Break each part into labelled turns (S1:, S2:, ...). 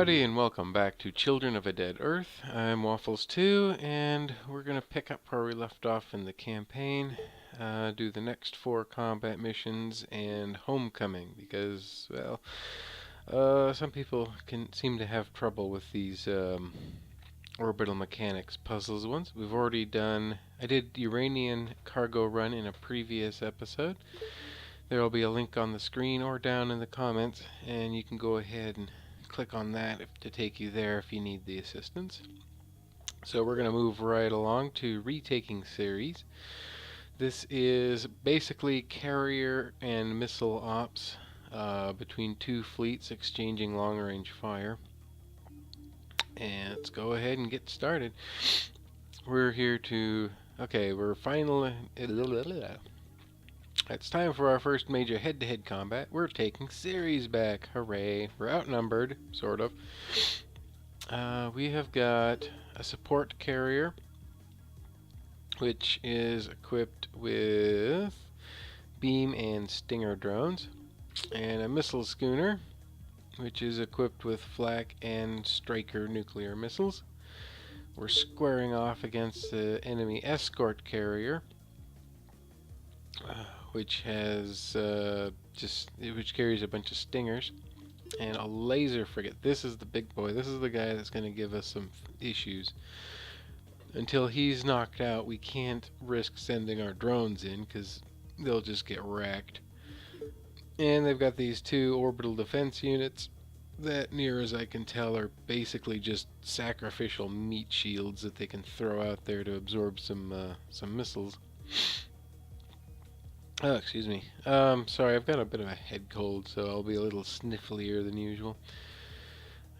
S1: everybody, and welcome back to Children of a Dead Earth. I'm Waffles2, and we're going to pick up where we left off in the campaign, do the next 4 combat missions, and Homecoming, because, well, some people can seem to have trouble with these orbital mechanics puzzles ones. We've already done... I did Uranian cargo run in a previous episode. There will be a link on the screen or down in the comments, and you can go ahead and click on that to take you there if you need the assistance. So we're going to move right along to Retaking Ceres. This is basically carrier and missile ops between 2 fleets exchanging long-range fire. And let's go ahead and get started. We're here to... Okay, we're finally... It's time for our first major head-to-head combat. We're taking Ceres back. Hooray. We're outnumbered, sort of. We have got a support carrier, which is equipped with beam and stinger drones, and a missile schooner, which is equipped with flak and striker nuclear missiles. We're squaring off against the enemy escort carrier, which has which carries a bunch of stingers, and a laser frigate. This is the big boy. This is the guy that's going to give us some issues. Until he's knocked out, we can't risk sending our drones in because they'll just get wrecked. And they've got these 2 orbital defense units that, near as I can tell, are basically just sacrificial meat shields that they can throw out there to absorb some missiles. Oh, excuse me. Sorry, I've got a bit of a head cold, so I'll be a little snifflier than usual.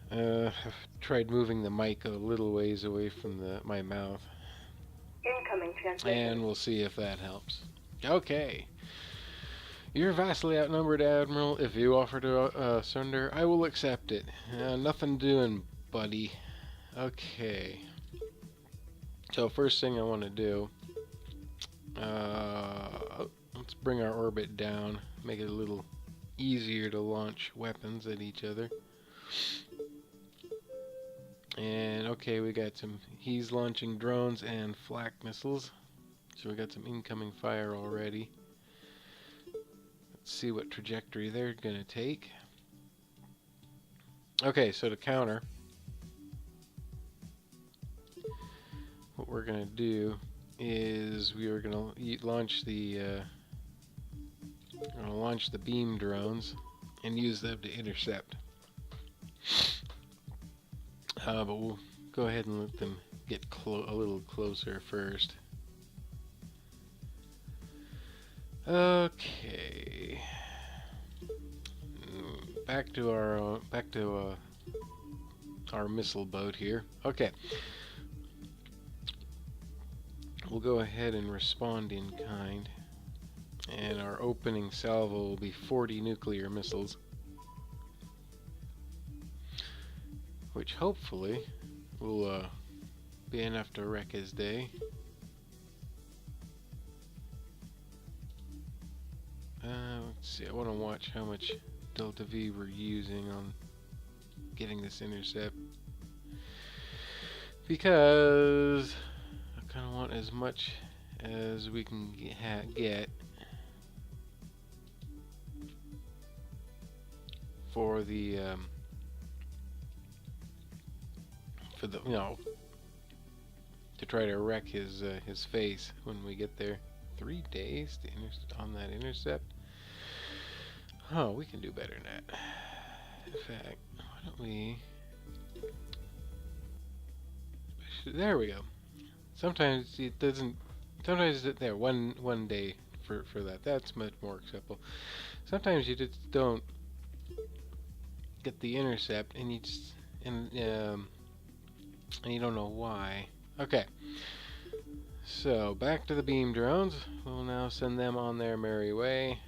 S1: I've tried moving the mic a little ways away from my mouth.
S2: Incoming transmission.
S1: And we'll see if that helps. Okay. You're vastly outnumbered, Admiral. If you offer to surrender, I will accept it. Nothing doing, buddy. Okay. So first thing I want to do... let's bring our orbit down, make it a little easier to launch weapons at each other. And okay, we got some... He's launching drones and flak missiles, so we got some incoming fire already. Let's see what trajectory they're gonna take. Okay, so to counter, what we're gonna do is we are gonna launch the beam drones and use them to intercept. But we'll go ahead and let them get a little closer first. Okay. Back to our missile boat here. Okay. We'll go ahead and respond in kind. And our opening salvo will be 40 nuclear missiles, which hopefully will be enough to wreck his day. Let's see, I want to watch how much Delta V we're using on getting this intercept, because I kind of want as much as we can get for the to try to wreck his face when we get there. 3 days to on that intercept. Oh, we can do better than that. In fact, why don't we? There we go. Sometimes it doesn't. Sometimes it's there one day for that. That's much more acceptable. Sometimes you just don't get the intercept, and and you don't know why. Okay. So back to the beam drones. We'll now send them on their merry way.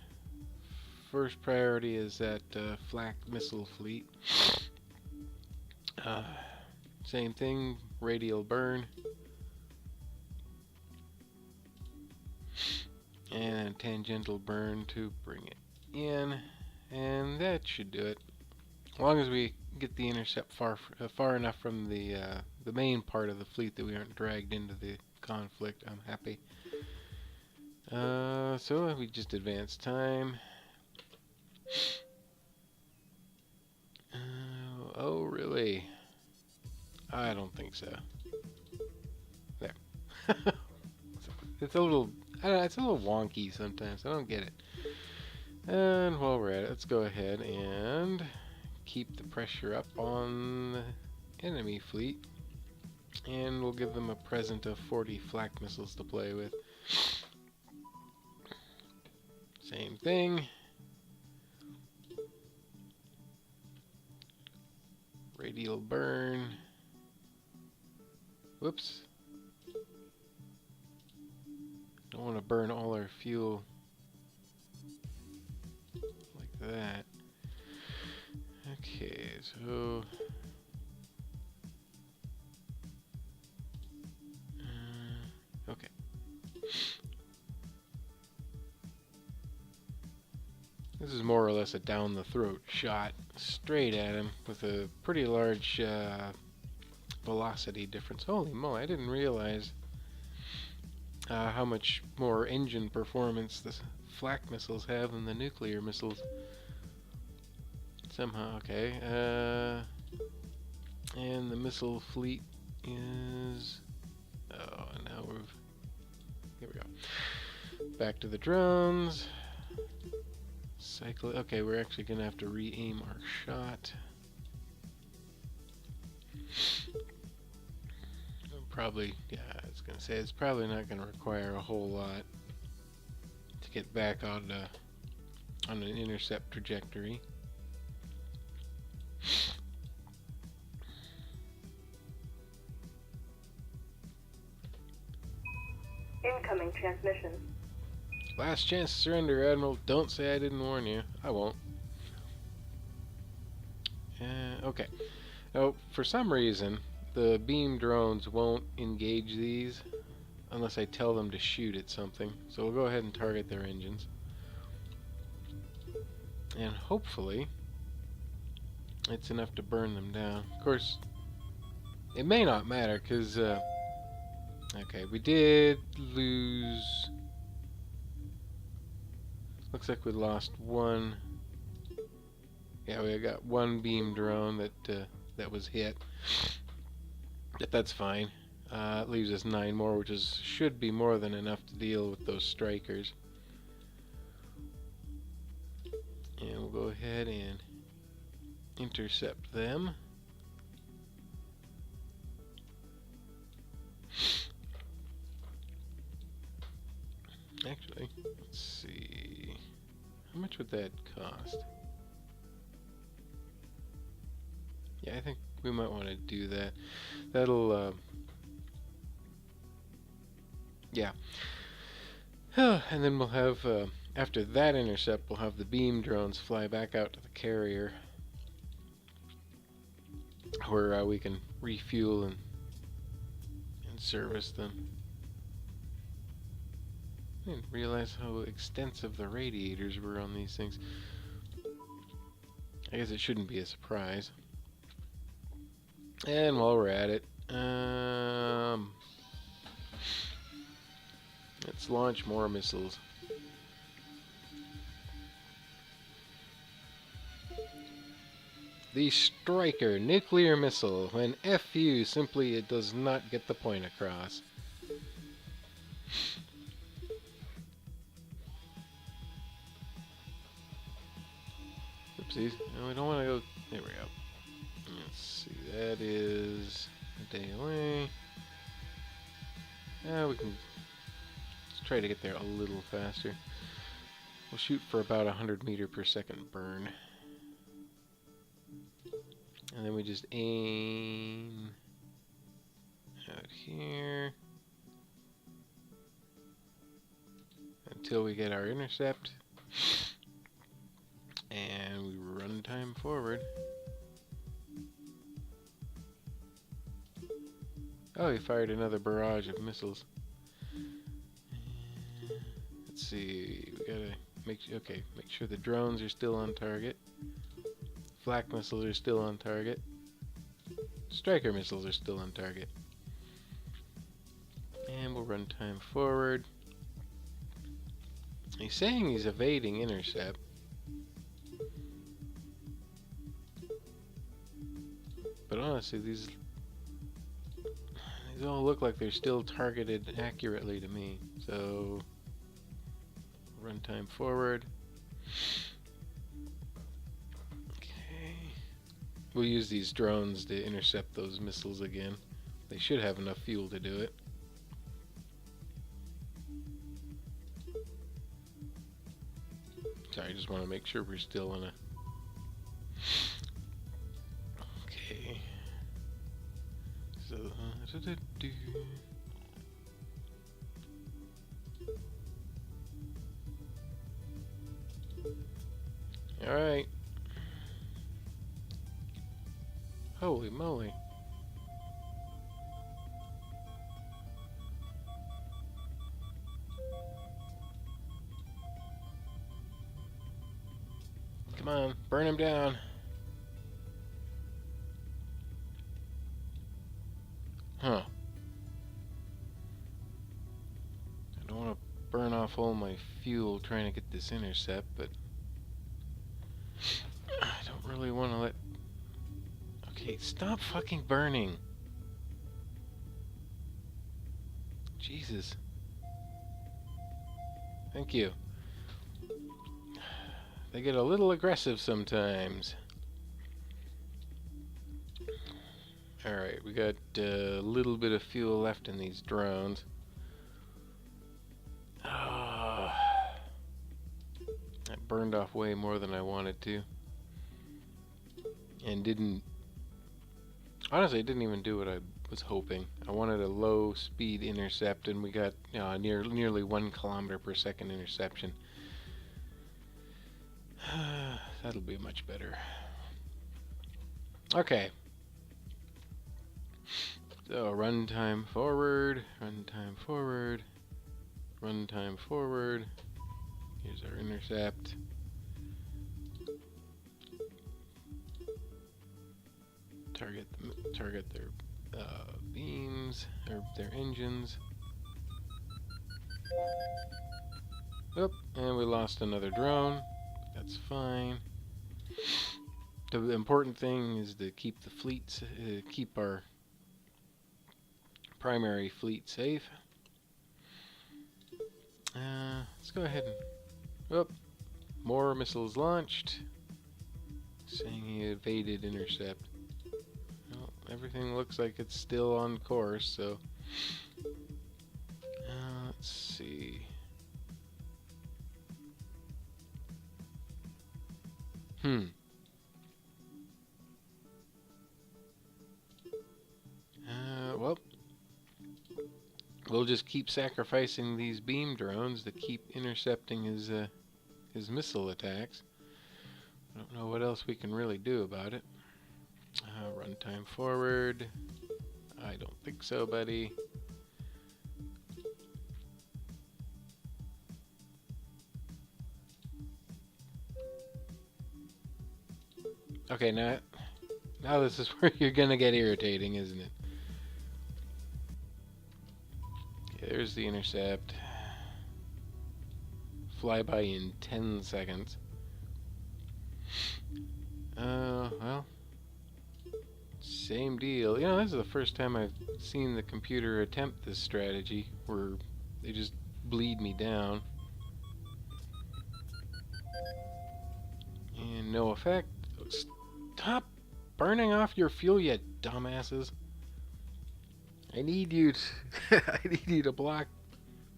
S1: First priority is that flak missile fleet. Same thing, radial burn. And tangential burn to bring it in. And that should do it. As long as we get the intercept far enough from the main part of the fleet that we aren't dragged into the conflict, I'm happy. So we just advance time. Oh, really? I don't think so. There. It's a little, it's a little wonky sometimes. I don't get it. And while we're at it, let's go ahead and keep the pressure up on the enemy fleet. And we'll give them a present of 40 flak missiles to play with. Same thing. Radial burn. Whoops. Don't want to burn all our fuel like that. Okay, so okay. This is more or less a down the throat shot straight at him with a pretty large velocity difference. Holy moly, I didn't realize how much more engine performance the flak missiles have than the nuclear missiles. Somehow, okay. And the missile fleet is... Oh, and now we've... Here we go. Back to the drones. Cycle... Okay, we're actually going to have to re-aim our shot. Probably, yeah, I was going to say, it's probably not going to require a whole lot to get back on an intercept trajectory.
S2: Incoming transmission.
S1: Last chance to surrender, Admiral. Don't say I didn't warn you. I won't. Okay. Oh, for some reason, the beam drones won't engage these unless I tell them to shoot at something. So we'll go ahead and target their engines. And hopefully, it's enough to burn them down. Of course, it may not matter because, okay, we did lose... Looks like we lost one. Yeah, we got one beam drone that was hit. But that's fine. It leaves us 9 more, which should be more than enough to deal with those strikers. And we'll go ahead and intercept them. Actually, let's see. How much would that cost? Yeah, I think we might want to do that. That'll, yeah. And then we'll have, after that intercept, we'll have the beam drones fly back out to the carrier, where we can refuel and service them. I didn't realize how extensive the radiators were on these things. I guess it shouldn't be a surprise. And while we're at it, let's launch more missiles. The Striker nuclear missile. When FU, simply it does not get the point across. Oopsies. No, we don't want to go... There we go. Let's see. That is a day away. We can... Let's try to get there a little faster. We'll shoot for about 100 meter per second burn. And then we just aim out here until we get our intercept. And we run time forward. Oh, he fired another barrage of missiles. Let's see, we gotta make sure the drones are still on target. Flak missiles are still on target. Striker missiles are still on target. And we'll run time forward. He's saying he's evading intercept. But honestly, these all look like they're still targeted accurately to me. So, run time forward. Okay. We'll use these drones to intercept those missiles again. They should have enough fuel to do it. Sorry, I just want to make sure we're still on a... Okay. So, Alright. Holy moly. Come on, burn him down. Huh. I don't want to burn off all my fuel trying to get this intercept, but I don't really want to let... Okay, stop fucking burning. Jesus. Thank you. They get a little aggressive sometimes. Alright, we got a little bit of fuel left in these drones. That burned off way more than I wanted to. And didn't... Honestly, it didn't even do what I was hoping. I wanted a low speed intercept, and we got nearly 1 kilometer per second interception. That'll be much better. Okay. So, run time forward, run time forward, run time forward. Here's our intercept. Target their beams, or their engines. Oop, and we lost another drone. That's fine. The important thing is to keep the fleets, keep our primary fleet safe. Let's go ahead and... Oop, more missiles launched. Saying he evaded intercept. Well, everything looks like it's still on course, so... let's see... Well, we'll just keep sacrificing these beam drones to keep intercepting his missile attacks. I don't know what else we can really do about it. Run time forward. I don't think so, buddy. Okay, now this is where you're gonna get irritating, isn't it? Okay, there's the intercept. Flyby in 10 seconds. Well, same deal. You know, this is the first time I've seen the computer attempt this strategy, where they just bleed me down. And no effect. Stop burning off your fuel, you dumbasses. I need you to I need you to block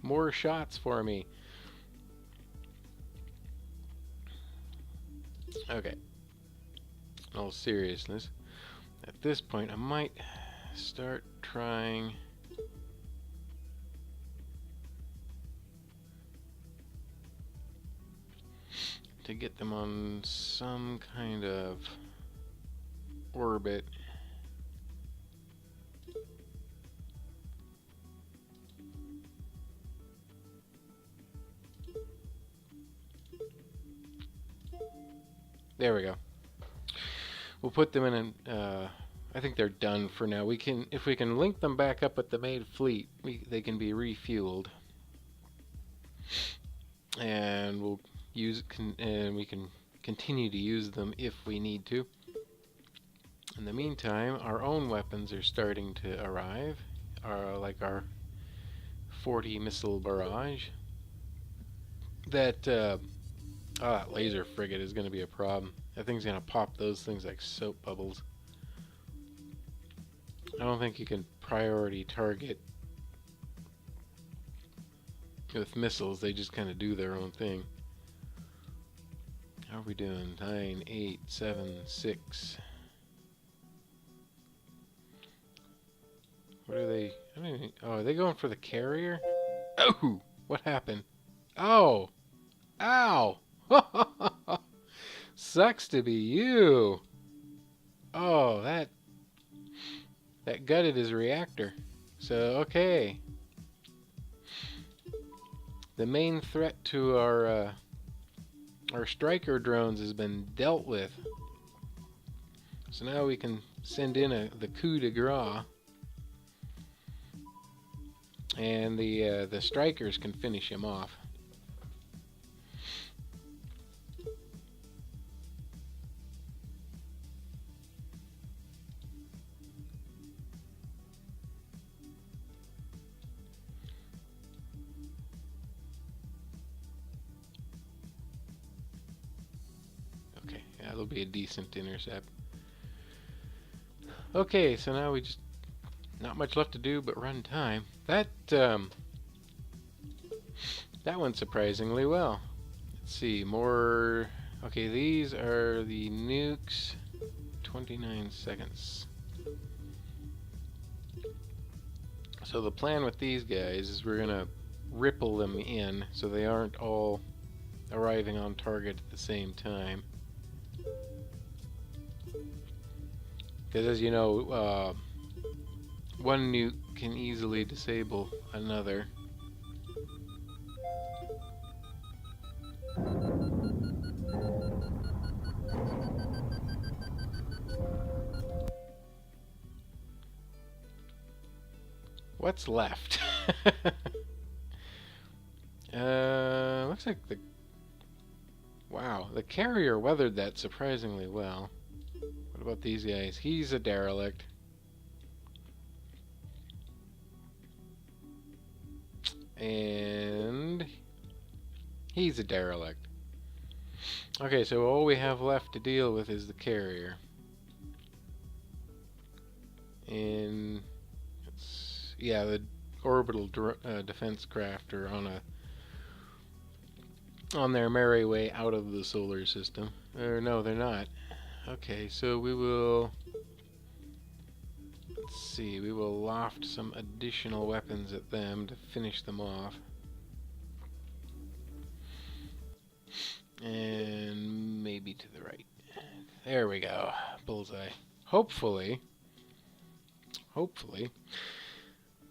S1: more shots for me. Okay. In all seriousness, at this point I might start trying to get them on some kind of orbit. There we go. we'll put them in an, I think they're done for now. If we can link them back up with the main fleet, they can be refueled. And we'll and we can continue to use them if we need to. In the meantime, our own weapons are starting to arrive, like our 40 missile barrage. That laser frigate is going to be a problem. That thing's going to pop those things like soap bubbles. I don't think you can priority target with missiles. They just kind of do their own thing. How are we doing? 9, 8, 7, 6. What are they? Oh, are they going for the carrier? Oh! What happened? Oh! Ow! Sucks to be you! Oh, that gutted his reactor. So, okay. The main threat to our striker drones has been dealt with. So now we can send in the coup de grace. And the strikers can finish him off. Okay, yeah, that'll be a decent intercept. Okay, so now we just not much left to do but run time. That went surprisingly well. Let's see, more. Okay, these are the nukes. 29 seconds. So the plan with these guys is we're gonna ripple them in so they aren't all arriving on target at the same time. Because as you know, one nuke can easily disable another. What's left? Looks like wow, the carrier weathered that surprisingly well. What about these guys? He's a derelict. And he's a derelict. Okay, so all we have left to deal with is the carrier. And yeah, the orbital defense craft are on their merry way out of the solar system. Or no, they're not. Okay, so we will. Let's see. We will loft some additional weapons at them to finish them off. And maybe to the right. There we go. Bullseye. Hopefully,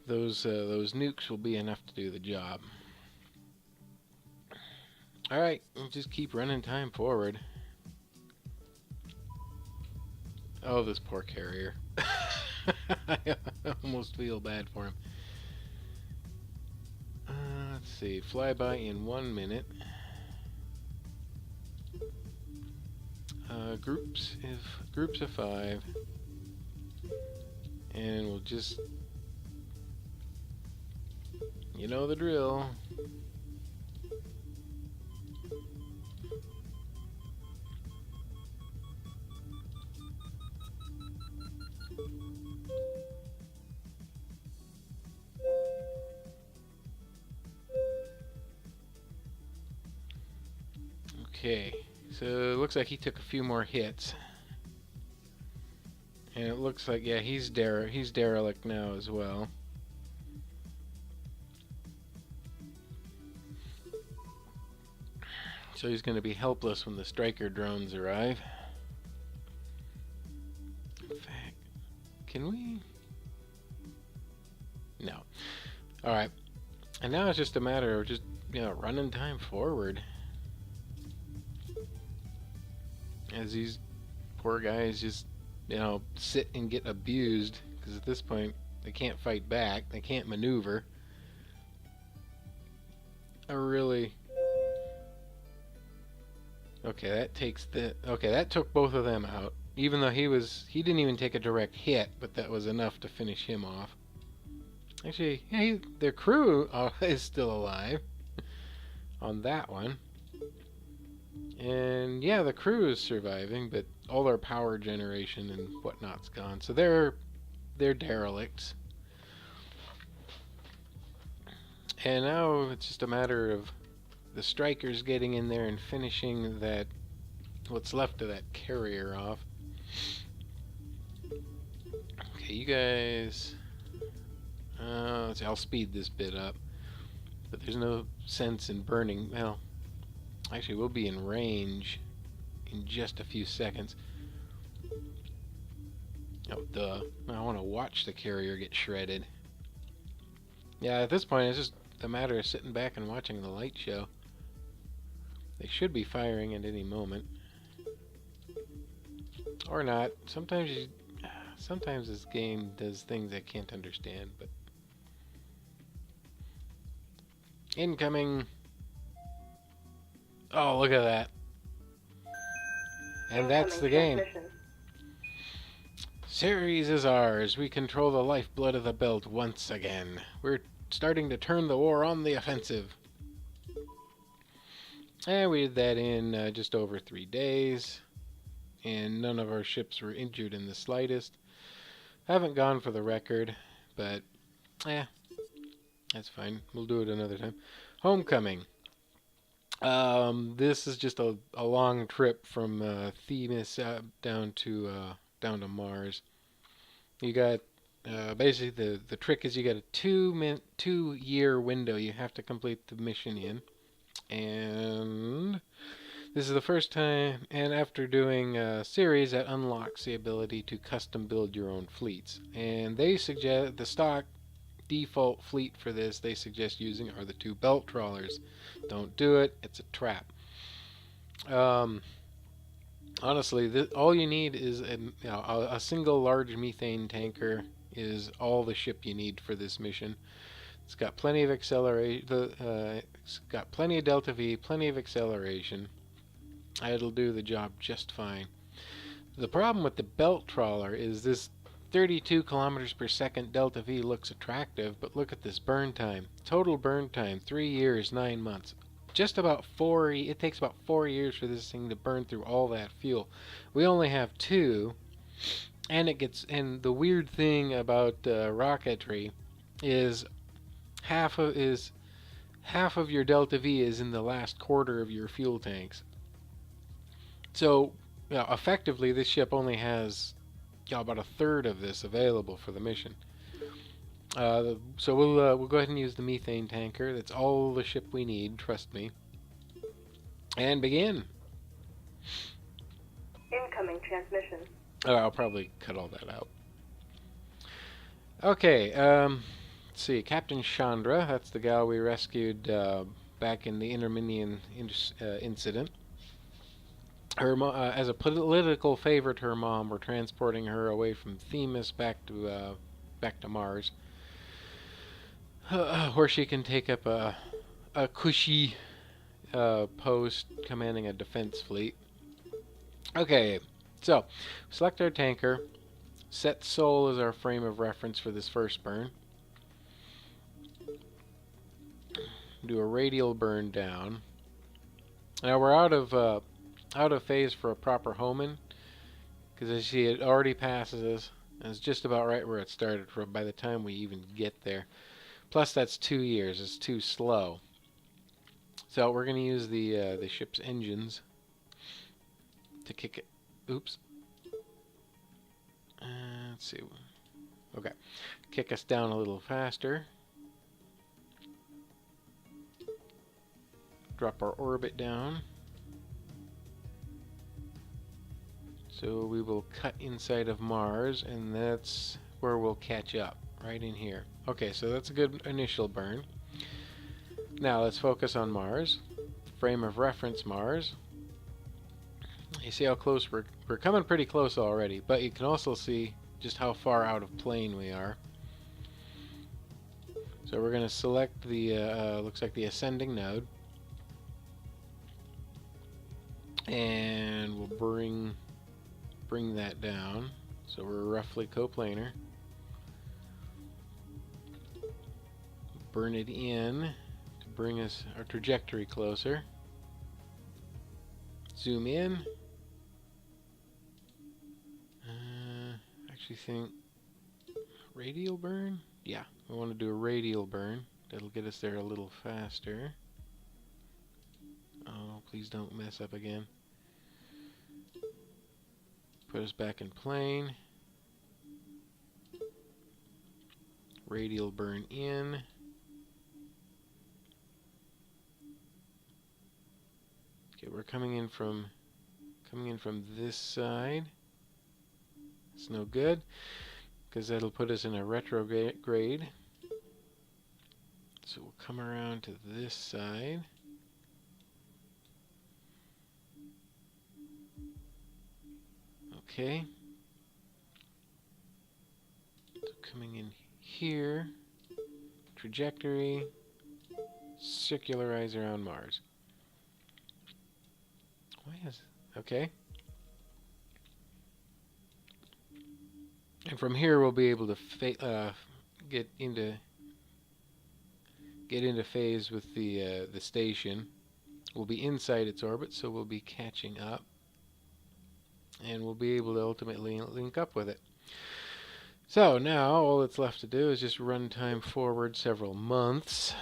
S1: those nukes will be enough to do the job. Alright, we'll just keep running time forward. Oh, this poor carrier. I almost feel bad for him. Let's see. Flyby in 1 minute. Groups of 5. And we'll just... You know the drill. Okay, so it looks like he took a few more hits. And it looks like, yeah, he's derelict now as well. So he's going to be helpless when the striker drones arrive. In fact, can we? No. Alright. And now it's just a matter of just, running time forward. As these Poor guys just, sit and get abused because at this point they can't fight back, they can't maneuver. Really. Okay, that took both of them out. Even though he didn't even take a direct hit, but that was enough to finish him off. Actually, yeah, their crew is still alive on that one. And yeah, the crew is surviving, but all their power generation and whatnot's gone. So they're derelicts. And now it's just a matter of the strikers getting in there and finishing what's left of that carrier off. Okay, you guys. I'll speed this bit up, but there's no sense in burning. Well, actually, we'll be in range in just a few seconds. Oh, duh. I want to watch the carrier get shredded. Yeah, at this point, it's just a matter of sitting back and watching the light show. They should be firing at any moment. Or not. Sometimes this game does things I can't understand, but... Incoming! Oh, look at that. And that's the game. Ceres is ours. We control the lifeblood of the belt once again. We're starting to turn the war on the offensive. And we did that in just over 3 days. And none of our ships were injured in the slightest. Haven't gone for the record, but that's fine. We'll do it another time. Homecoming. This is just a long trip from Themis down to Mars. You got basically the trick is you got a 2-year window you have to complete the mission in, and this is the first time. And after doing a series, that unlocks the ability to custom build your own fleets. And they suggest the stock default fleet for this they suggest using are the 2 belt trawlers. Don't do it; it's a trap. Honestly, all you need is a single large methane tanker is all the ship you need for this mission. It's got plenty of it's got plenty of delta V, plenty of acceleration. It'll do the job just fine. The problem with the belt trawler is this 32 kilometers per second delta V looks attractive, but look at this burn time. Total burn time, 3 years, 9 months. Just about 4. It takes about 4 years for this thing to burn through all that fuel. We only have 2, and And the weird thing about rocketry is half of your delta V is in the last quarter of your fuel tanks. So, effectively, this ship only has about a third of this available for the mission. So we'll go ahead and use the methane tanker. That's all the ship we need, trust me. And begin.
S2: Incoming transmission.
S1: I'll probably cut all that out. Okay, let's see. Captain Chandra, that's the gal we rescued back in the Interminian incident. Her as a political favor to her mom, we're transporting her away from Themis back to Mars, where she can take up a cushy post commanding a defense fleet. Okay, so select our tanker. Set Sol as our frame of reference for this first burn. Do a radial burn down. Now we're out of phase for a proper homing, because as you see, it already passes us, and it's just about right where it started from by the time we even get there. Plus, that's 2 years. It's too slow. So we're going to use the ship's engines to kick it. Oops. Let's see. Okay. Kick us down a little faster. Drop our orbit down. So we will cut inside of Mars, and that's where we'll catch up, right in here. Okay, so that's a good initial burn. Now let's focus on Mars. Frame of reference Mars. You see how close we're coming pretty close already, but you can also see just how far out of plane we are. So we're going to select the looks like the ascending node, and we'll bring that down. So we're roughly coplanar. Burn it in to bring us our trajectory closer. Zoom in. Actually think radial burn? Yeah, we want to do a radial burn. That'll get us there a little faster. Oh, please don't mess up again. Put us back in plane. Radial burn in. Okay, we're coming in from this side. It's no good because that'll put us in a retrograde. So we'll come around to this side. Okay. So coming in here, trajectory, circularize around Mars. Why is okay? And from here we'll be able to get into phase with the station. We'll be inside its orbit, so we'll be catching up, and we'll be able to ultimately link up with it. So now all that's left to do is just run time forward several months.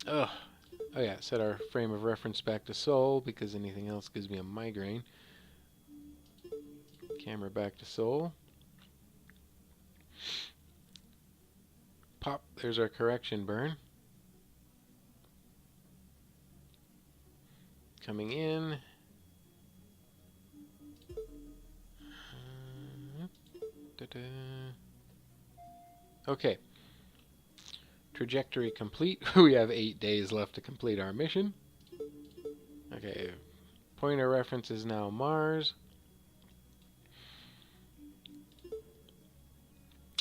S1: Oh yeah, set our frame of reference back to Sol because anything else gives me a migraine. Camera back to Sol. Pop, there's our correction burn. Coming in. Okay. Trajectory complete. We have 8 days left to complete our mission. Okay. Point of reference is now Mars.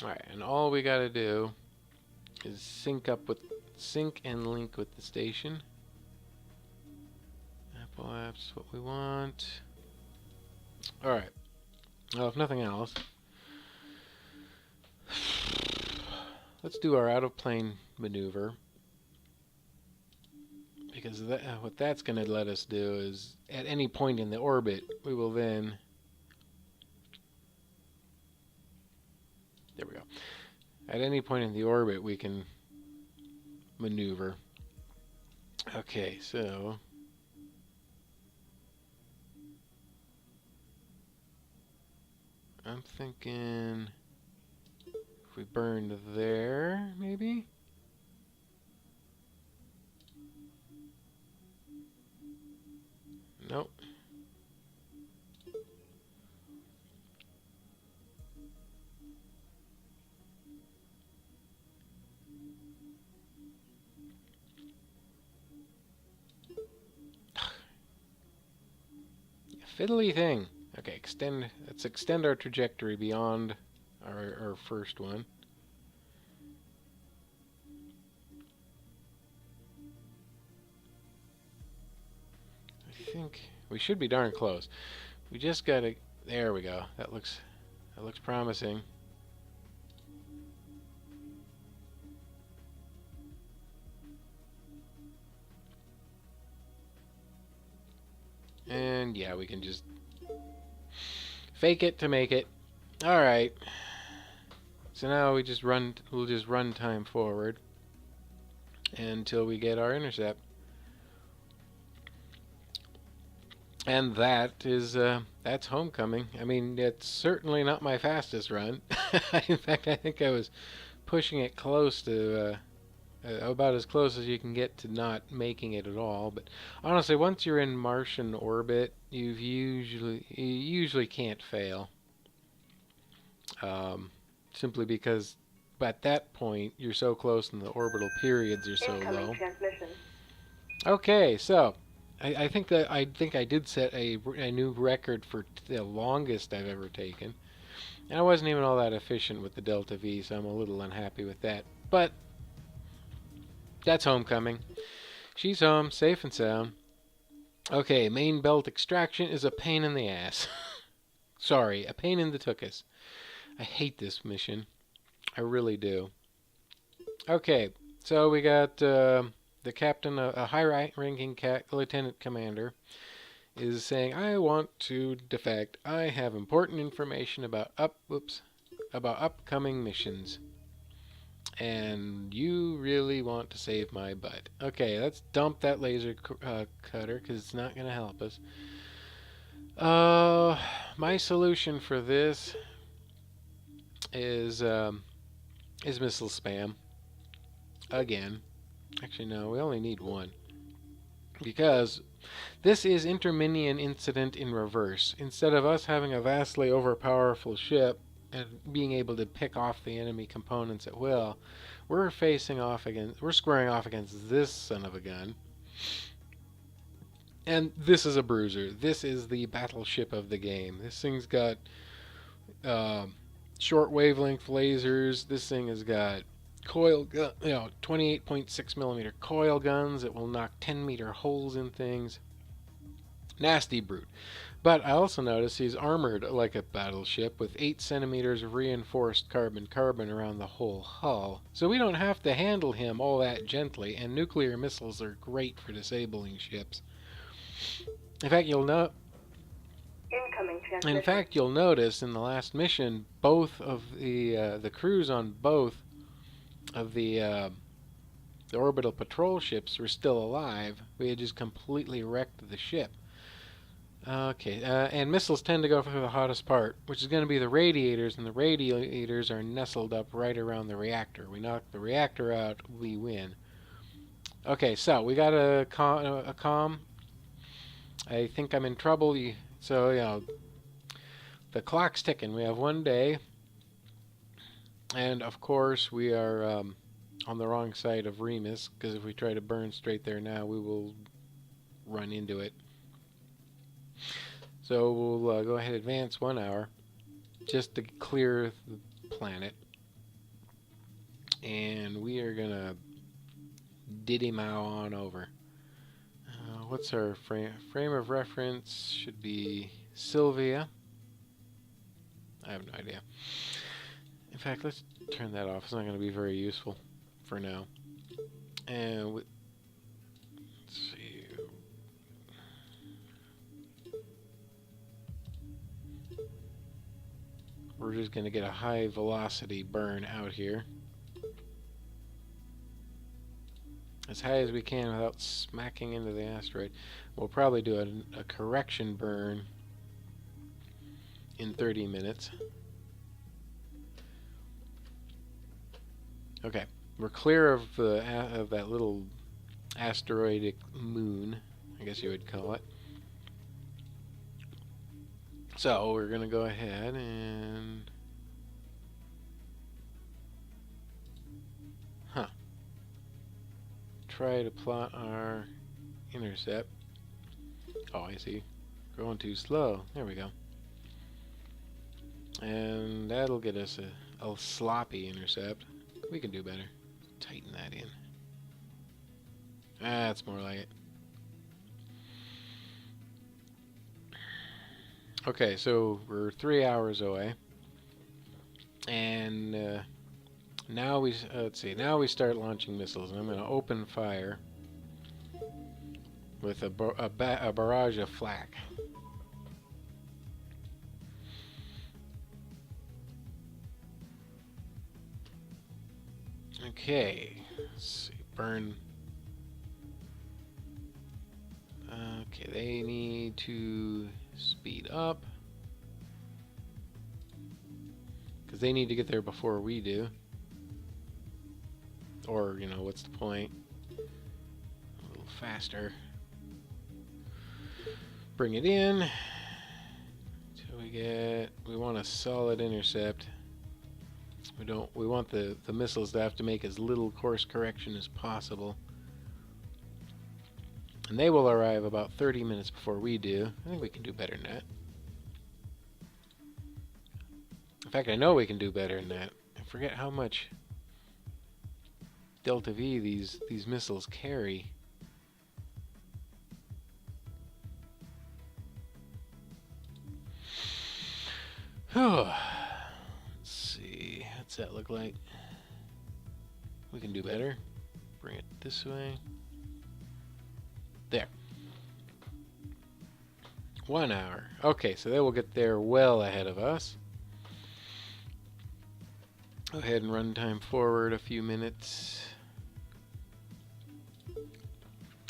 S1: Alright, and all we gotta do is sync and link with the station. Apple Apps, what we want. Alright. Well, if nothing else, let's do our out-of-plane maneuver. Because what that's going to let us do is, at any point in the orbit, we will then... There we go. At any point in the orbit, we can maneuver. Okay, so... I'm thinking... If we burned there, maybe? Nope. Fiddly thing. Okay, let's extend our trajectory beyond our first one. I think we should be darn close. We just gotta... There we go. That looks promising. And yeah, we can just fake it to make it. All right. So now we'll just run time forward until we get our intercept. And that's homecoming. I mean, it's certainly not my fastest run. In fact, I think I was pushing it close to about as close as you can get to not making it at all. But honestly, once you're in Martian orbit, you usually can't fail. Simply because at that point you're so close and the orbital periods are so low.
S2: Transmission.
S1: Okay, so I think I did set a new record for the longest I've ever taken. And I wasn't even all that efficient with the Delta V, so I'm a little unhappy with that. But that's homecoming. She's home, safe and sound. Okay, main belt extraction is a pain in the ass. Sorry, a pain in the tuchus. I hate this mission. I really do. Okay, so we got the captain, a high-ranking lieutenant commander, is saying, "I want to defect. I have important information about upcoming missions, and you really want to save my butt." Okay, let's dump that laser cutter because it's not going to help us. My solution for this is missile spam again. Actually, no, we only need one because this is Interminion Incident in reverse. Instead of us having a vastly overpowerful ship and being able to pick off the enemy components at will, we're squaring off against this son of a gun. And this is a bruiser. This is the battleship of the game. This thing's got short wavelength lasers. This thing has got 28.6 millimeter coil guns that will knock 10-meter holes in things. Nasty brute. But I also notice he's armored like a battleship with 8 centimeters of reinforced carbon around the whole hull. So we don't have to handle him all that gently, and nuclear missiles are great for disabling ships. In fact, you'll notice in the last mission, both of the crews on both of the orbital patrol ships were still alive. We had just completely wrecked the ship. Okay, and missiles tend to go for the hottest part, which is going to be the radiators, and the radiators are nestled up right around the reactor. We knock the reactor out, we win. Okay, so we got a comm. I think I'm in trouble. So, the clock's ticking. We have 1 day. And, of course, we are on the wrong side of Remus, because if we try to burn straight there now, we will run into it. So we'll go ahead and advance 1 hour just to clear the planet. And we are going to diddy-mow on over. What's our frame of reference? Should be Sylvia. I have no idea. In fact, let's turn that off. It's not going to be very useful for now. And let's see. We're just going to get a high velocity burn out here. As high as we can without smacking into the asteroid. We'll probably do a correction burn in 30 minutes. Okay, we're clear of that little asteroidic moon, I guess you would call it. So we're going to go ahead and try to plot our intercept. Oh, I see. Going too slow. There we go. And that'll get us a sloppy intercept. We can do better. Tighten that in. That's more like it. Okay, so we're 3 hours away. And now let's see. Now we start launching missiles, and I'm going to open fire with a barrage of flak. Okay, let's see. Burn. Okay, they need to speed up because they need to get there before we do. Or, what's the point? A little faster. Bring it in. Till we want a solid intercept. We want the missiles to have to make as little course correction as possible. And they will arrive about 30 minutes before we do. I think we can do better than that. In fact, I know we can do better than that. I forget how much Delta V these missiles carry. Let's see. What's that look like? We can do better. Bring it this way. There. 1 hour. Okay, so they will get there well ahead of us. Go ahead and run time forward a few minutes.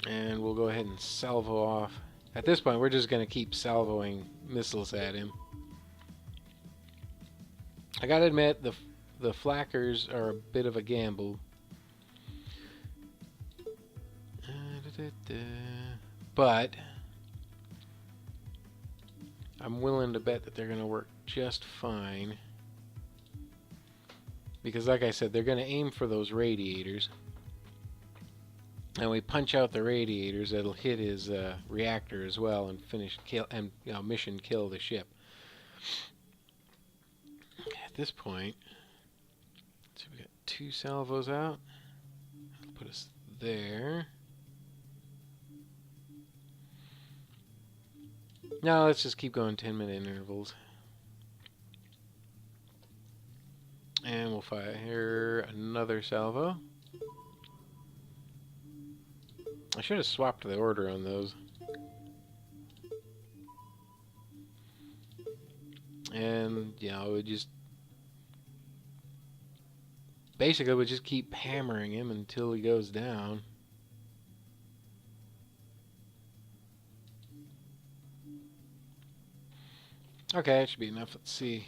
S1: And we'll go ahead and salvo off. At this point, we're just going to keep salvoing missiles at him. I gotta admit, the flackers are a bit of a gamble. But I'm willing to bet that they're going to work just fine. Because like I said, they're going to aim for those radiators. And we punch out the radiators, it'll hit his reactor as well and finish mission kill the ship. At this point, so we got 2 salvos out. That'll put us there. Now let's just keep going 10-minute intervals. And we'll fire another salvo. I should have swapped the order on those. And, you know, we just... basically, we just keep hammering him until he goes down. Okay, that should be enough. Let's see.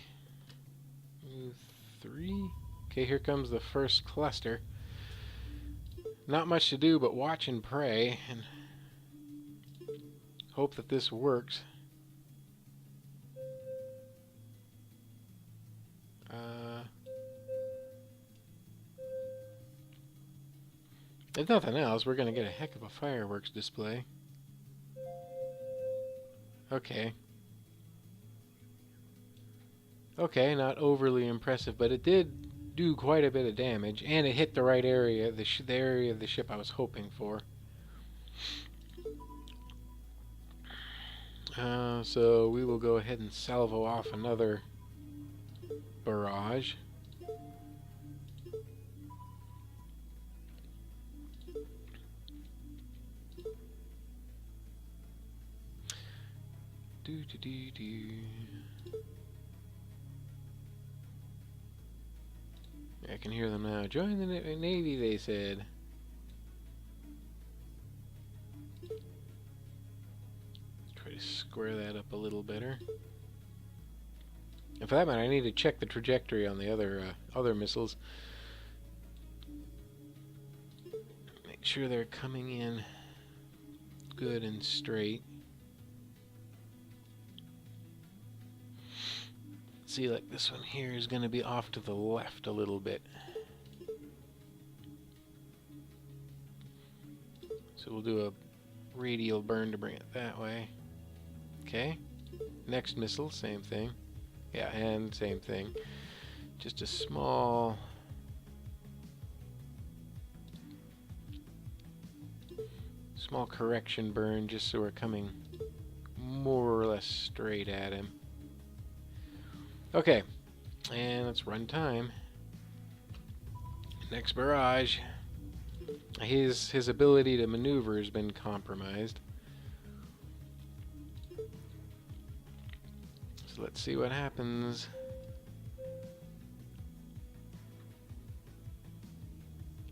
S1: 3. Okay, here comes the first cluster. Not much to do but watch and pray and hope that this works. If nothing else, we're going to get a heck of a fireworks display. Okay. Okay, not overly impressive, but it did do quite a bit of damage, and it hit the right area, the area of the ship I was hoping for. So we will go ahead and salvo off another barrage. I can hear them now. Join the Navy, they said. Try to square that up a little better. And for that matter, I need to check the trajectory on the other missiles. Make sure they're coming in good and straight. See, like this one here is going to be off to the left a little bit. So we'll do a radial burn to bring it that way. Okay. Next missile, same thing. Yeah, and same thing. Just a small... correction burn just so we're coming more or less straight at him. Okay, and let's run time. Next barrage. His ability to maneuver has been compromised. So let's see what happens.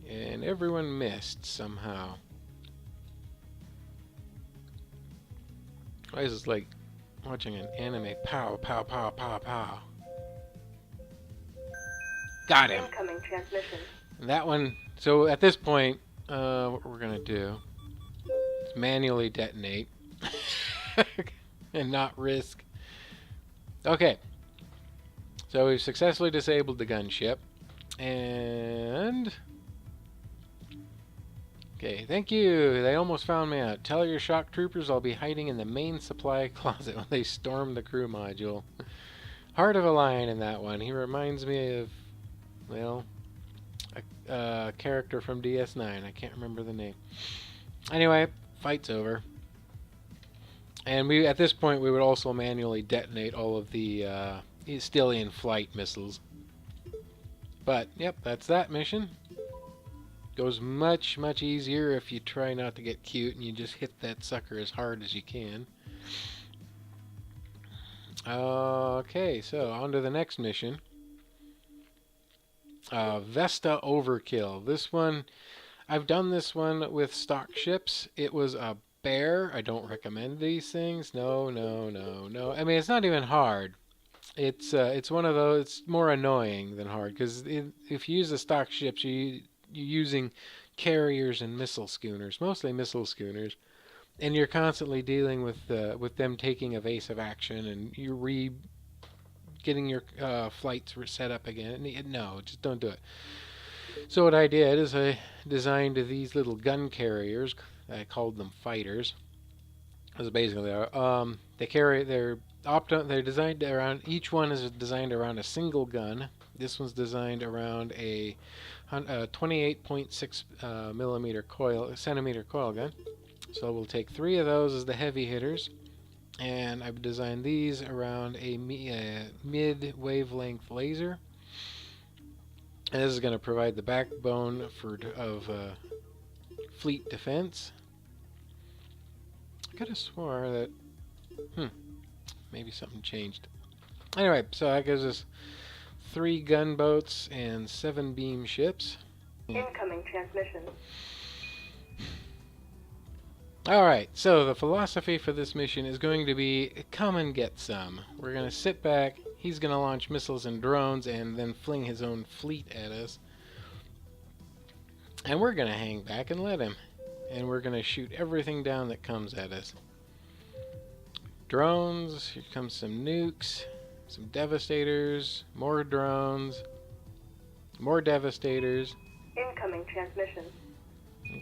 S1: And everyone missed somehow. Why is this like watching an anime? Pow, pow, pow, pow, pow. Got him.
S2: Incoming transmission.
S1: That one. So at this point, what we're gonna do is manually detonate and not risk. Okay. So we've successfully disabled the gunship, and Okay, thank you. They almost found me out. Tell your shock troopers I'll be hiding in the main supply closet when they storm the crew module. Heart of a lion in that one. He reminds me of, well, a character from DS9. I can't remember the name. Anyway, fight's over. And we, at this point, we would also manually detonate all of the still in flight missiles. But, yep, that's that mission. Goes much, much easier if you try not to get cute and you just hit that sucker as hard as you can. Okay, so on to the next mission. Vesta Overkill. This one, I've done this one with stock ships. It was a bear. I don't recommend these things. No, no, no, no. I mean, it's not even hard. It's one of those. It's more annoying than hard because if you use the stock ships, you're using carriers and missile schooners, mostly missile schooners, and you're constantly dealing with them taking evasive action, and you're getting your flights set up again. No, just don't do it. So what I did is I designed these little gun carriers. I called them fighters. That's basically they're designed around, each one is designed around a single gun. This one's designed around a 28.6 millimeter centimeter coil gun. So we'll take 3 of those as the heavy hitters, and I've designed these around a mid wavelength laser. And this is going to provide the backbone of fleet defense. I could have swore that maybe something changed. Anyway, so that gives us 3 gunboats and 7 beam ships.
S2: Incoming transmission.
S1: Alright, so the philosophy for this mission is going to be come and get some. We're going to sit back, he's going to launch missiles and drones and then fling his own fleet at us. And we're going to hang back and let him. And we're going to shoot everything down that comes at us. Drones, here comes some nukes, some devastators, more drones, more devastators.
S2: Incoming transmission.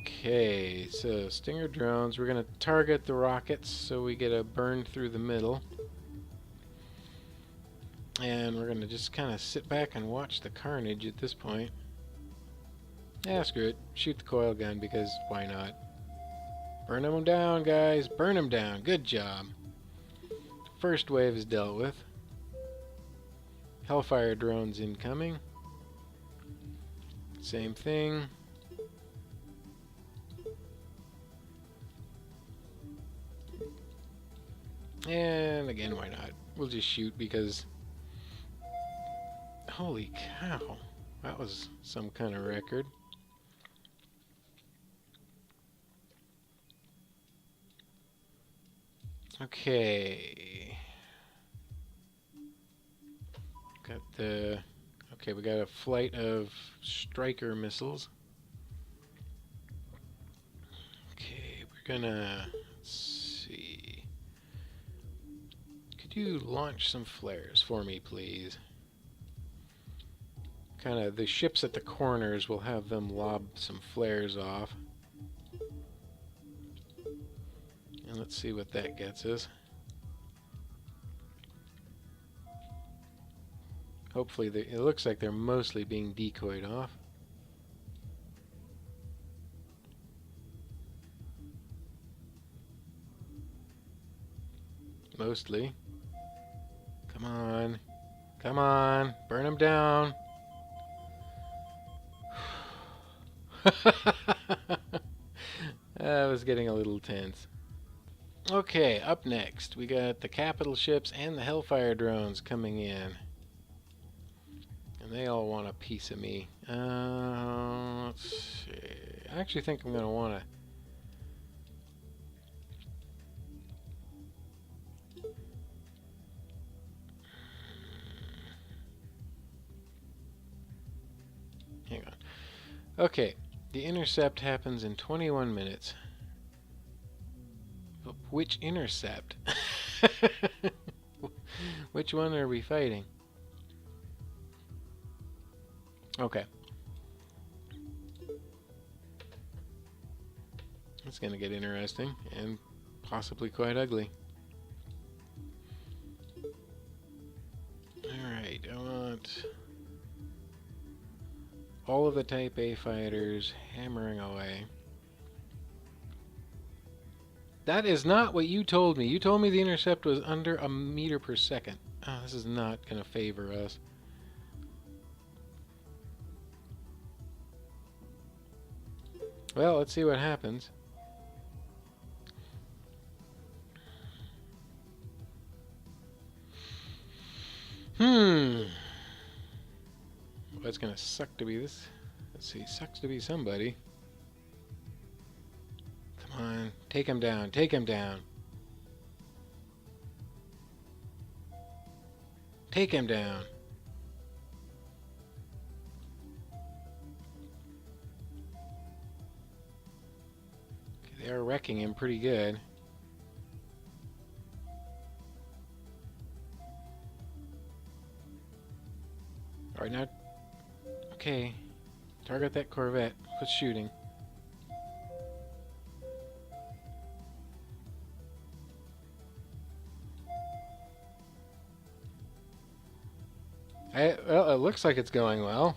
S1: Okay, so Stinger drones, we're going to target the rockets so we get a burn through the middle. And we're going to just kind of sit back and watch the carnage at this point. Yeah, screw it. Shoot the coil gun because why not? Burn them down, guys. Burn them down. Good job. First wave is dealt with. Hellfire drones incoming. Same thing. And again, why not? We'll just shoot because... Holy cow. That was some kind of record. Okay. Okay, we got a flight of Striker missiles. Okay, we're gonna... Let's see. Could you launch some flares for me, please? Kind of the ships at the corners, will have them lob some flares off. And let's see what that gets us. Hopefully, it looks like they're mostly being decoyed off. Mostly. Come on. Come on. Burn them down. I was getting a little tense. Okay, up next, we got the capital ships and the Hellfire drones coming in. And they all want a piece of me. Let's see. I actually think I'm going to want to... Hang on. Okay, the intercept happens in 21 minutes. But which intercept? Which one are we fighting? Okay. That's going to get interesting and possibly quite ugly. Alright, I want all of the Type A fighters hammering away. That is not what you told me. You told me the intercept was under a meter per second. Oh, this is not going to favor us. Well, let's see what happens. Well, it's gonna suck to be this. Let's see, sucks to be somebody. Come on, take him down, take him down. Take him down. Okay, they are wrecking him pretty good. Alright, now... Okay. Target that Corvette. Quit shooting. Well, it looks like it's going well.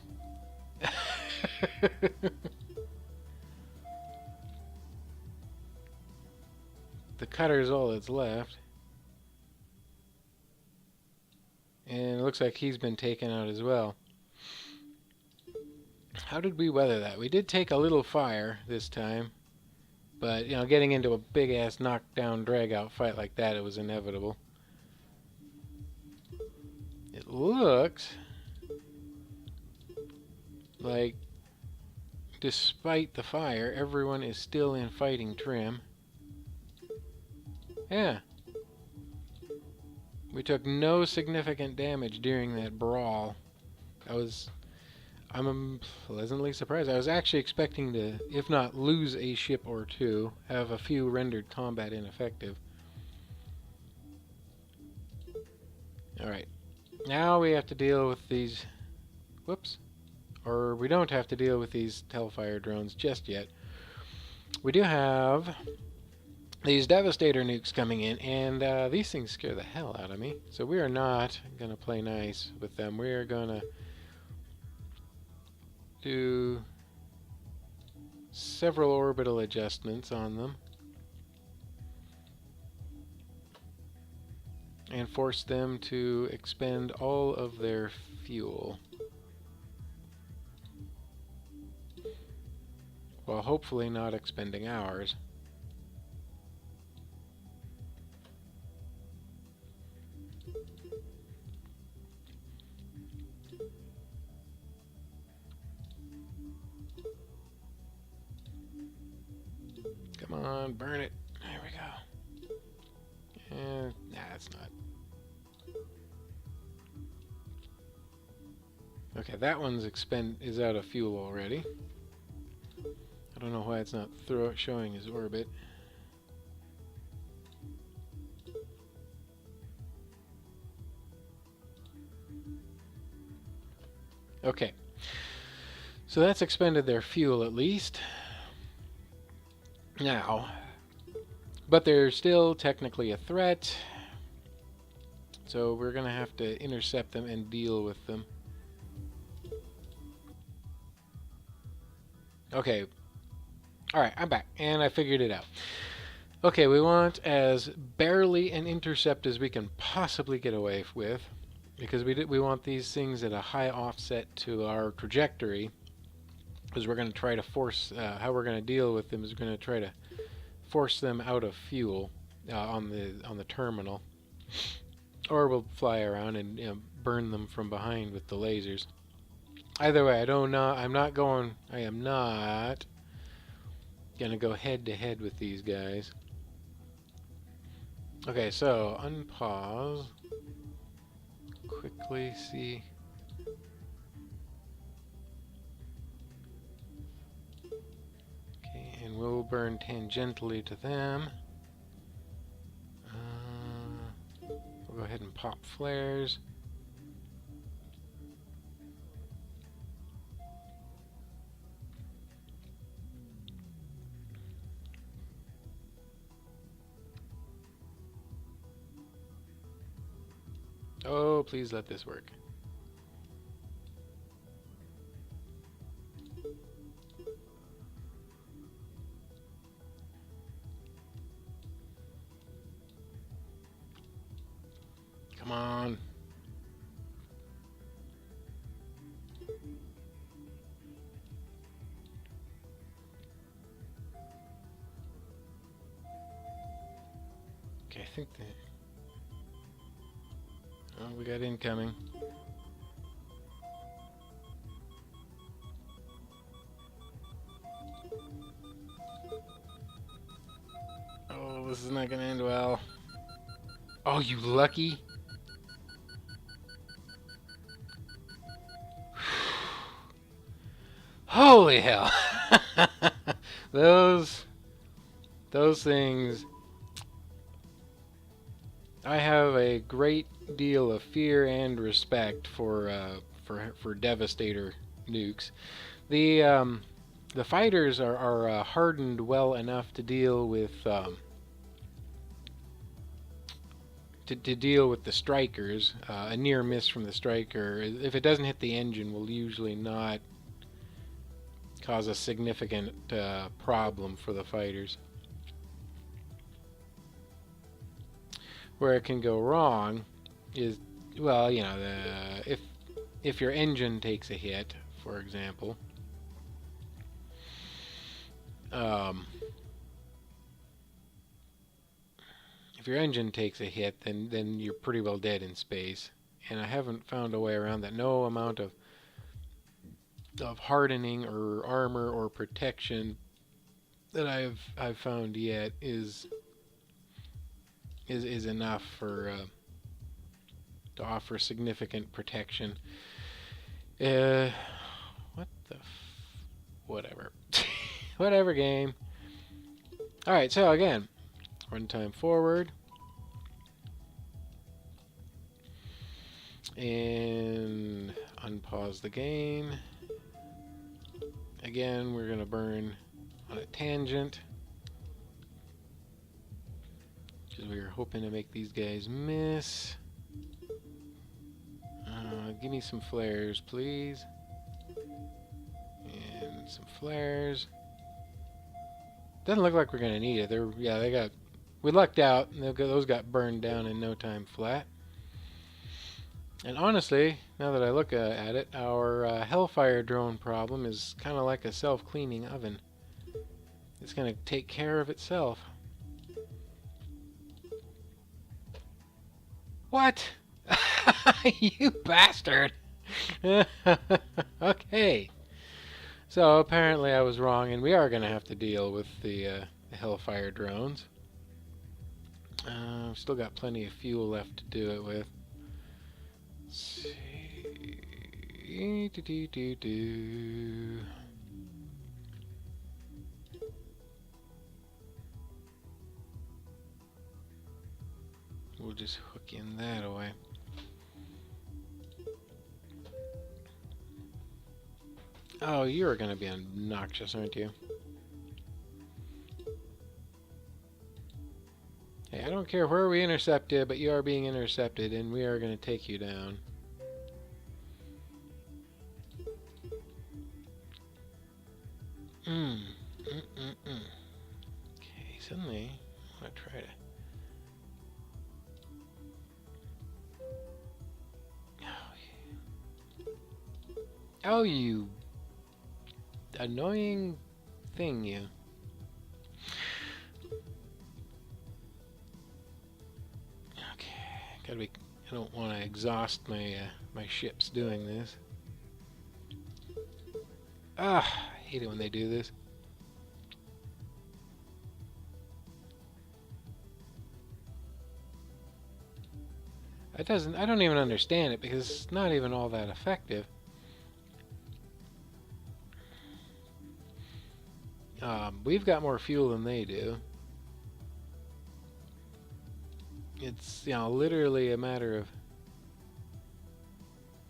S1: The cutter's all that's left. And it looks like he's been taken out as well. How did we weather that? We did take a little fire this time. But, you know, getting into a big-ass knockdown, drag-out fight like that, it was inevitable. It looks like, despite the fire, everyone is still in fighting trim. Yeah. We took no significant damage during that brawl. I'm pleasantly surprised. I was actually expecting to, if not lose a ship or two, have a few rendered combat ineffective. Alright. Now we have to deal with these... Whoops. Or we don't have to deal with these Hellfire drones just yet. We do have these Devastator nukes coming in, and these things scare the hell out of me. So we are not going to play nice with them. We are going to do several orbital adjustments on them and force them to expend all of their fuel, while hopefully not expending ours. Come on, burn it. There we go. Nah, it's not. Okay, that one's is out of fuel already. I don't know why it's not showing his orbit. Okay. So that's expended their fuel at least. Now, but they're still technically a threat. So we're going to have to intercept them and deal with them. Okay. Alright, I'm back. And I figured it out. Okay, we want as barely an intercept as we can possibly get away with. Because we want these things at a high offset to our trajectory. Because we're going to try to force... how we're going to deal with them is we're going to try to force them out of fuel on the terminal. Or we'll fly around and burn them from behind with the lasers. Either way, I am not going to go head to head with these guys. Okay, so unpause. Quickly see. Okay, and we'll burn tangentially to them. We'll go ahead and pop flares. Oh, please let this work. Come on. Okay, I think that... Oh, we got incoming. Oh, this is not gonna end well. Oh, you lucky. Holy hell. Those things... I have a great deal of fear and respect for Devastator nukes. The fighters are hardened well enough to deal with to deal with the strikers. A near miss from the striker, if it doesn't hit the engine, will usually not cause a significant problem for the fighters. Where it can go wrong is, well, you know, if your engine takes a hit, for example. If your engine takes a hit, then you're pretty well dead in space. And I haven't found a way around that. No amount of hardening or armor or protection that I've found yet is enough for to offer significant protection. What the whatever. Whatever, game. Alright, so again, runtime forward. And unpause the game. Again, we're going to burn on a tangent, because we were hoping to make these guys miss. Give me some flares, please. And some flares. Doesn't look like we're going to need it. We lucked out. Those got burned down in no time flat. And honestly, now that I look at it, our Hellfire drone problem is kind of like a self-cleaning oven. It's going to take care of itself. What? You bastard! Okay. So apparently I was wrong, and we are going to have to deal with the Hellfire drones. We've still got plenty of fuel left to do it with. Let's see. We'll just hook in that away. Oh, you're going to be obnoxious, aren't you? Hey, I don't care where we intercept you, but you are being intercepted, and we are going to take you down. Okay, suddenly, I want to try to... Oh, you annoying thing, you. Okay, gotta be. I don't want to exhaust my my ships doing this. I hate it when they do this. I don't even understand it, because it's not even all that effective. We've got more fuel than they do. It's, you know, literally a matter of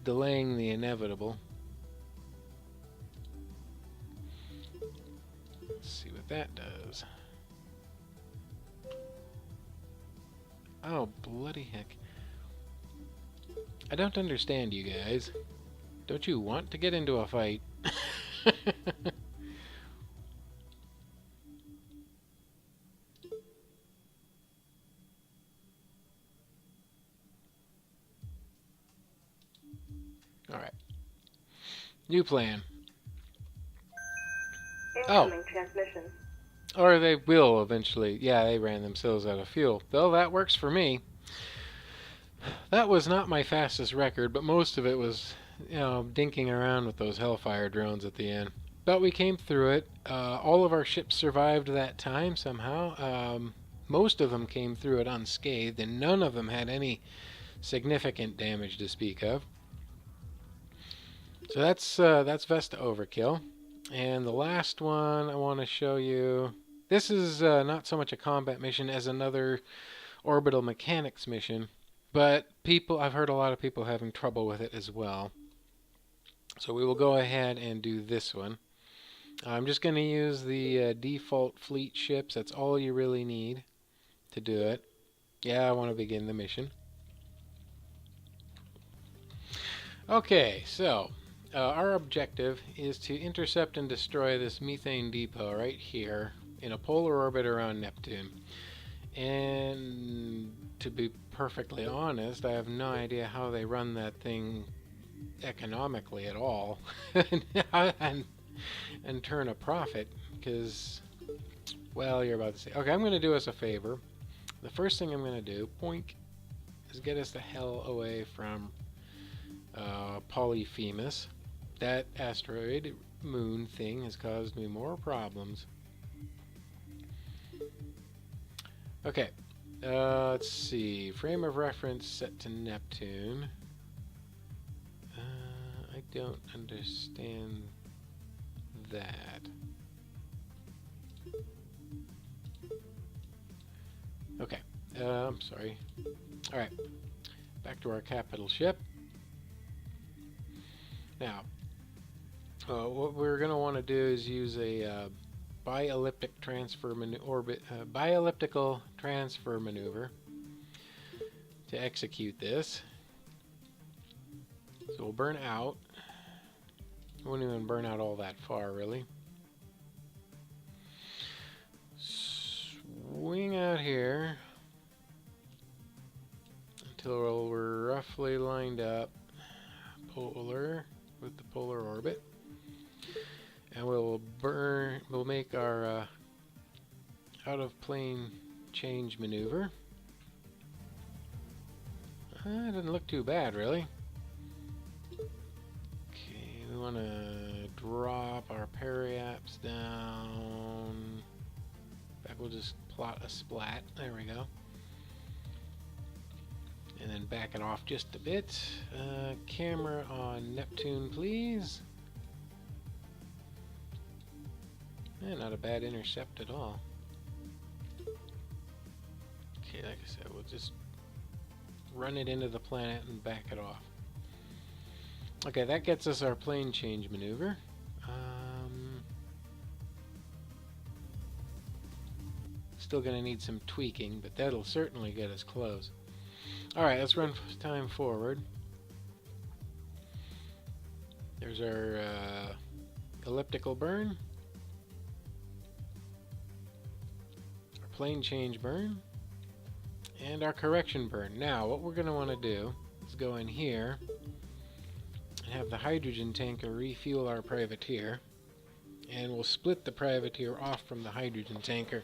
S1: delaying the inevitable. Let's see what that does. Oh, bloody heck. I don't understand you guys. Don't you want to get into a fight? Alright. New plan. Oh,
S2: Incoming transmission.
S1: or they will eventually. Yeah, they ran themselves out of fuel. Well, that works for me. That was not my fastest record, but most of it was, dinking around with those Hellfire drones at the end. But we came through it. All of our ships survived that time somehow. Most of them came through it unscathed, and none of them had any significant damage to speak of. So that's Vesta Overkill. And the last one I want to show you. This is not so much a combat mission as another orbital mechanics mission, but I've heard a lot of people having trouble with it as well. So we will go ahead and do this one. I'm just going to use the default fleet ships. That's all you really need to do it. Yeah, I want to begin the mission. Okay, so our objective is to intercept and destroy this methane depot right here in a polar orbit around Neptune. And to be perfectly honest, I have no idea how they run that thing economically at all and turn a profit, because, well, you're about to say. Okay, I'm going to do us a favor. The first thing I'm going to do, poink, is get us the hell away from Polyphemus. That asteroid moon thing has caused me more problems. Okay, let's see. Frame of reference set to Neptune. I don't understand that. Okay, I'm sorry. Alright, back to our capital ship. Now, what we're going to want to do is use a bielliptical transfer maneuver to execute this. So we'll burn out. Won't even burn out all that far, really. Swing out here until we're roughly lined up polar with the polar orbit, and we'll make our out of plane change maneuver. It doesn't look too bad, really. Okay, we want to drop our periaps down. In fact, we'll just plot a splat. There we go. And then back it off just a bit. Camera on Neptune, please. Not a bad intercept at all. Okay, like I said, we'll just run it into the planet and back it off. Okay, that gets us our plane change maneuver. Still going to need some tweaking, but that'll certainly get us close. Alright, let's run time forward. There's our elliptical burn. Our plane change burn. And our correction burn. Now, what we're going to want to do is go in here and have the hydrogen tanker refuel our privateer. And we'll split the privateer off from the hydrogen tanker.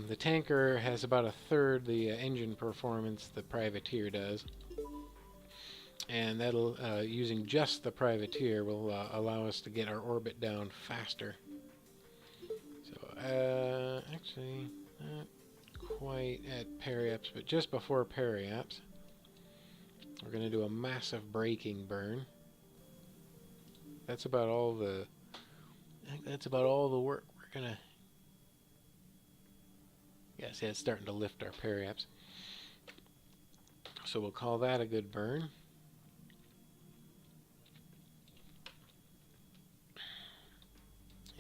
S1: The tanker has about a third the engine performance the privateer does, and that'll using just the privateer will allow us to get our orbit down faster. So actually not quite at periaps, but just before periaps, we're going to do a massive braking burn. That's about all the work we're going to. Yeah, see, it's starting to lift our periaps. So we'll call that a good burn.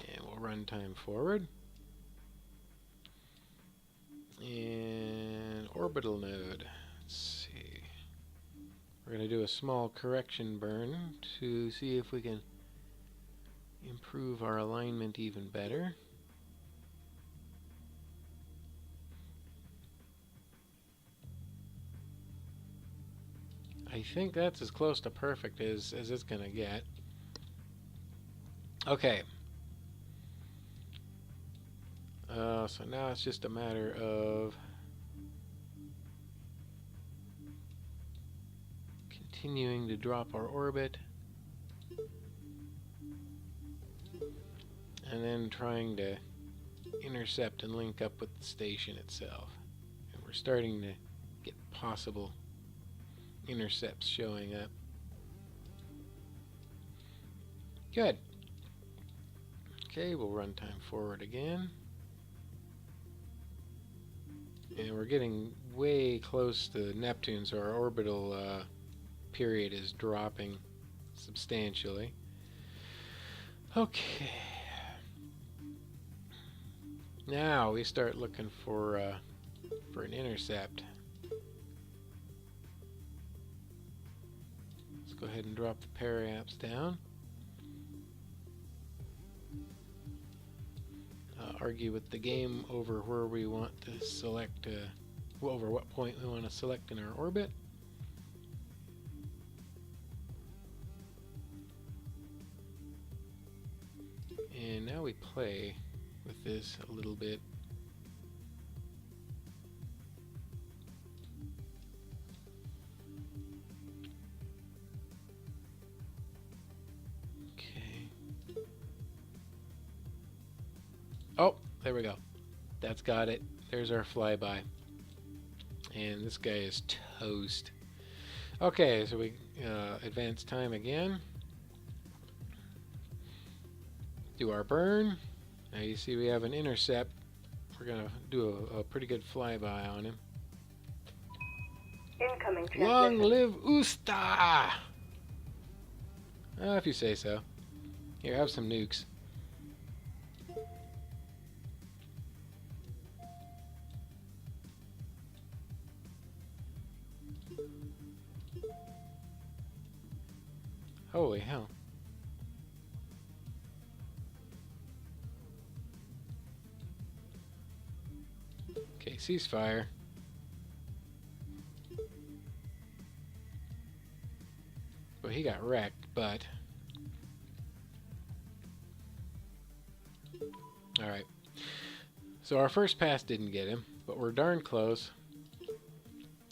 S1: And we'll run time forward. And orbital node. Let's see. We're going to do a small correction burn to see if we can improve our alignment even better. I think that's as close to perfect as it's going to get. Okay. So now it's just a matter of continuing to drop our orbit and then trying to intercept and link up with the station itself. And we're starting to get possible intercepts showing up. Good. Okay, we'll run time forward again. And we're getting way close to Neptune, so our orbital period is dropping substantially. Okay. Now we start looking for an intercept. Let's go ahead and drop the periaps down. Argue with the game over where we want to select, over what point we want to select in our orbit. And now we play with this a little bit. Oh, there we go. That's got it. There's our flyby. And this guy is toast. Okay, so we advance time again. Do our burn. Now you see we have an intercept. We're going to do a pretty good flyby on him.
S2: Incoming transmission.
S1: Long live Usta! If you say so. Here, have some nukes. Holy hell. Okay, ceasefire. Well, he got wrecked, but... Alright. So our first pass didn't get him, but we're darn close.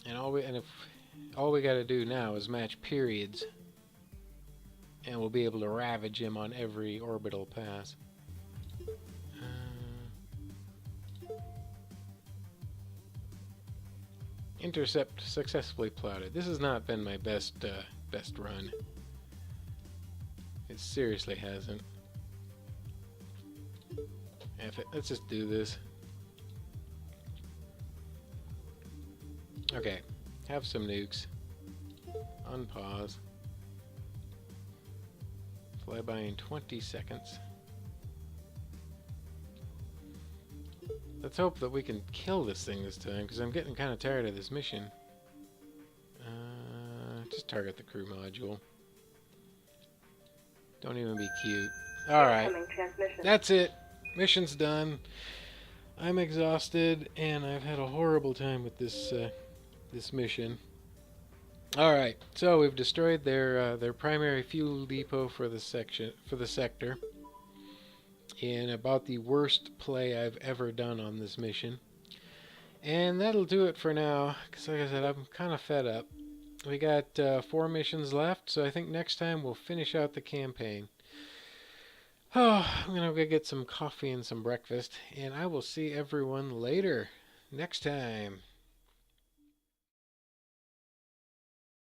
S1: And all we gotta do now is match periods. And we'll be able to ravage him on every orbital pass. Intercept successfully plotted. This has not been my best run. It seriously hasn't. Let's just do this. Okay, have some nukes. Unpause. Flyby in 20 seconds. Let's hope that we can kill this thing this time, because I'm getting kind of tired of this mission. Just target the crew module. Don't even be cute. Alright. That's it. Mission's done. I'm exhausted, and I've had a horrible time with this this mission. Alright, so we've destroyed their primary fuel depot for the sector. In about the worst play I've ever done on this mission. And that'll do it for now, because like I said, I'm kind of fed up. We got 4 missions left, so I think next time we'll finish out the campaign. Oh, I'm going to go get some coffee and some breakfast, and I will see everyone later next time.